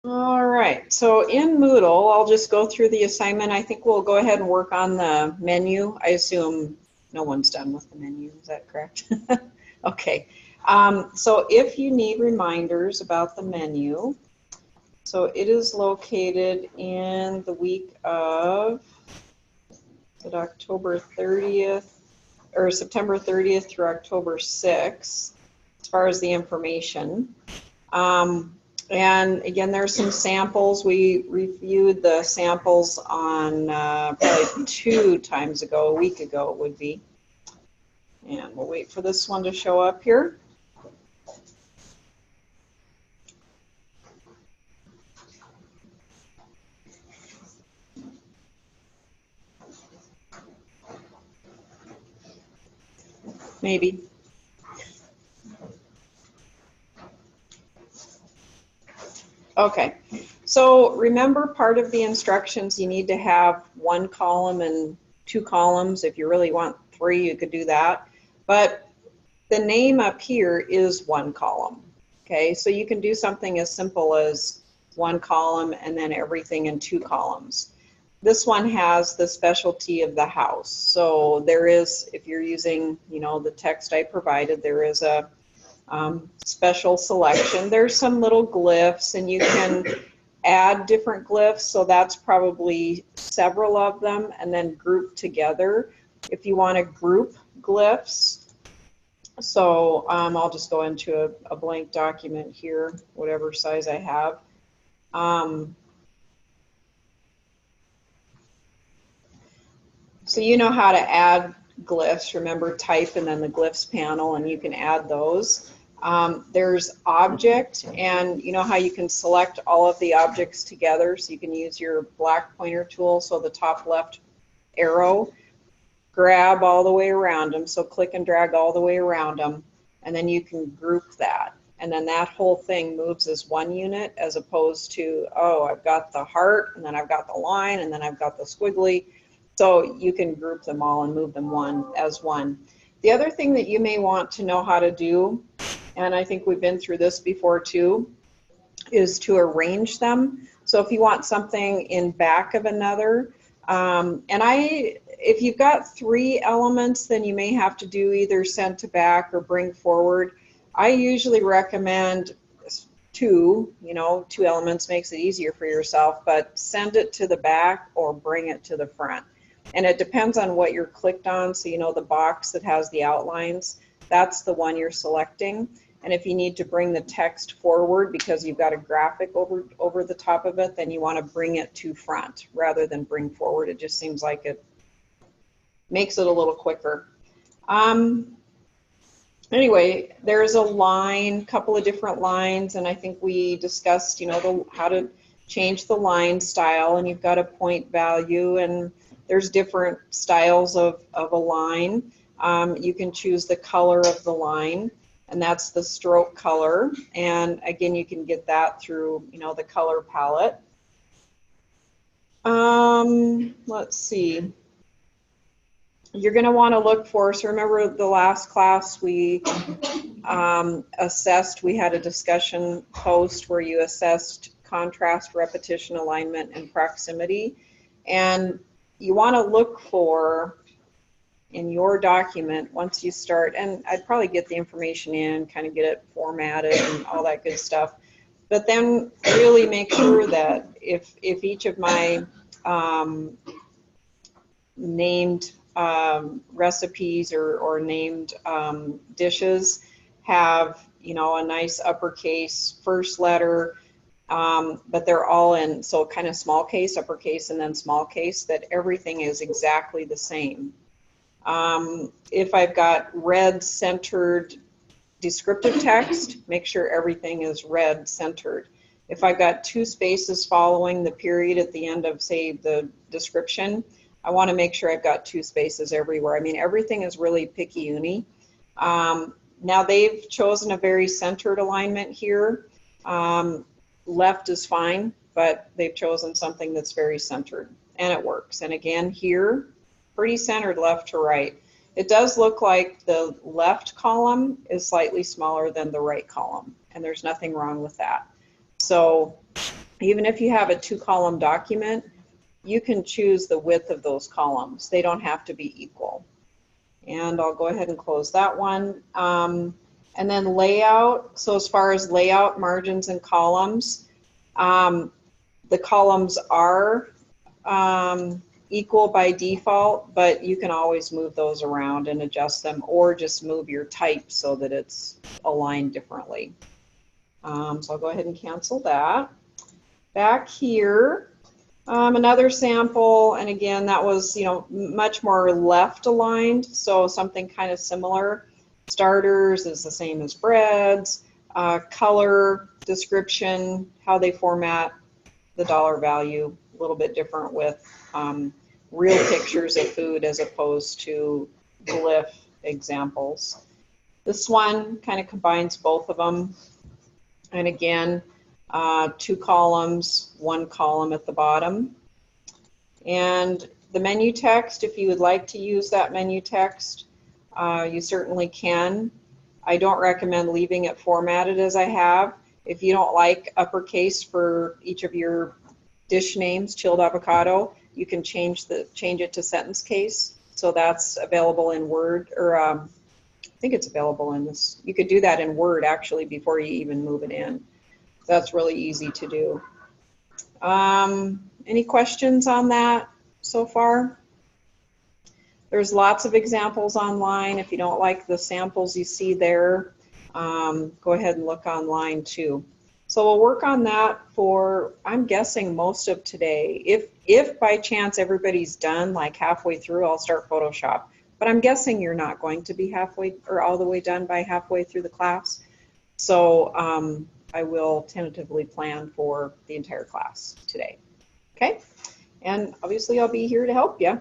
All right, so in Moodle, I'll just go through the assignment. I think we'll go ahead and work on the menu. I assume no one's done with the menu, is that correct? Okay, so if you need reminders about the menu, so it is located in the week of October 30th, or September 30th through October 6th, as far as the information. And again, there's some samples. We reviewed the samples on probably 2 times ago, a week ago it would be. And we'll wait for this one to show up here. Maybe. Okay, so remember, part of the instructions, you need to have 1 column and 2 columns. If you really want 3, you could do that. But the name up here is 1 column. Okay, so you can do something as simple as 1 column and then everything in 2 columns. This one has the specialty of the house. So there is, if you're using, you know, the text I provided, there is a special selection. There's some little glyphs, and you can add different glyphs, so that's probably several of them, and then group together if you want to group glyphs. So I'll just go into a blank document here, whatever size I have. So you know how to add glyphs. Remember, type and then the glyphs panel, and you can add those. There's object, and you know how you can select all of the objects together, so you can use your black pointer tool, so the top left arrow, grab all the way around them, so click and drag all the way around them, and then you can group that, and then that whole thing moves as 1 unit, as opposed to, oh, I've got the heart, and then I've got the line, and then I've got the squiggly. So you can group them all and move them as one. The other thing that you may want to know how to do, and I think we've been through this before too, is to arrange them. So if you want something in back of another, if you've got 3 elements, then you may have to do either send to back or bring forward. I usually recommend 2, you know, 2 elements makes it easier for yourself, but send it to the back or bring it to the front. And it depends on what you're clicked on. So, you know, the box that has the outlines, that's the one you're selecting. And if you need to bring the text forward because you've got a graphic over the top of it, then you want to bring it to front rather than bring forward. It just seems like it makes it a little quicker. Anyway, there's a line, couple of different lines, and I think we discussed, you know, how to change the line style, and you've got a point value, and there's different styles of a line. You can choose the color of the line, and that's the stroke color. And again, you can get that through, you know, the color palette. Let's see. You're going to want to look for, so remember the last class we assessed, we had a discussion post where you assessed contrast, repetition, alignment, and proximity. And you want to look for in your document, once you start, and I'd probably get the information in, kind of get it formatted and all that good stuff, but then really make sure that if each of my named recipes or named dishes have, you know, a nice uppercase first letter, but they're all in, so kind of small case, uppercase, and then small case, that everything is exactly the same. If I've got red centered descriptive text, make sure everything is red centered. If I've got 2 spaces following the period at the end of, say, the description, I want to make sure I've got 2 spaces everywhere. I mean, everything is really picky-uni. Now they've chosen a very centered alignment here. Left is fine, but they've chosen something that's very centered, and it works. And again, here, pretty centered left to right. It does look like the left column is slightly smaller than the right column, and there's nothing wrong with that. So Even if you have a 2-column document, you can choose the width of those columns. They don't have to be equal. And I'll go ahead and close that one. And then layout. So as far as layout, margins, and columns, the columns are equal by default, but you can always move those around and adjust them, or just move your type so that it's aligned differently. So I'll go ahead and cancel that. Back here, another sample, and again, that was, you know, much more left aligned, so something kind of similar. Starters is the same as breads. Color, description, how they format the dollar value, a little bit different with real pictures of food as opposed to glyph examples. This one kind of combines both of them. And again, 2 columns, 1 column at the bottom. And the menu text, if you would like to use that menu text, you certainly can. I don't recommend leaving it formatted as I have. If you don't like uppercase for each of your dish names, chilled avocado, you can change it to sentence case. So that's available in Word, or I think it's available in this. You could do that in Word actually before you even move it in. That's really easy to do. Any questions on that so far? There's lots of examples online. If you don't like the samples you see there, go ahead and look online too. So we'll work on that for, I'm guessing, most of today. If by chance everybody's done, like halfway through, I'll start Photoshop. But I'm guessing you're not going to be halfway or all the way done by halfway through the class. So I will tentatively plan for the entire class today. Okay? And obviously I'll be here to help you.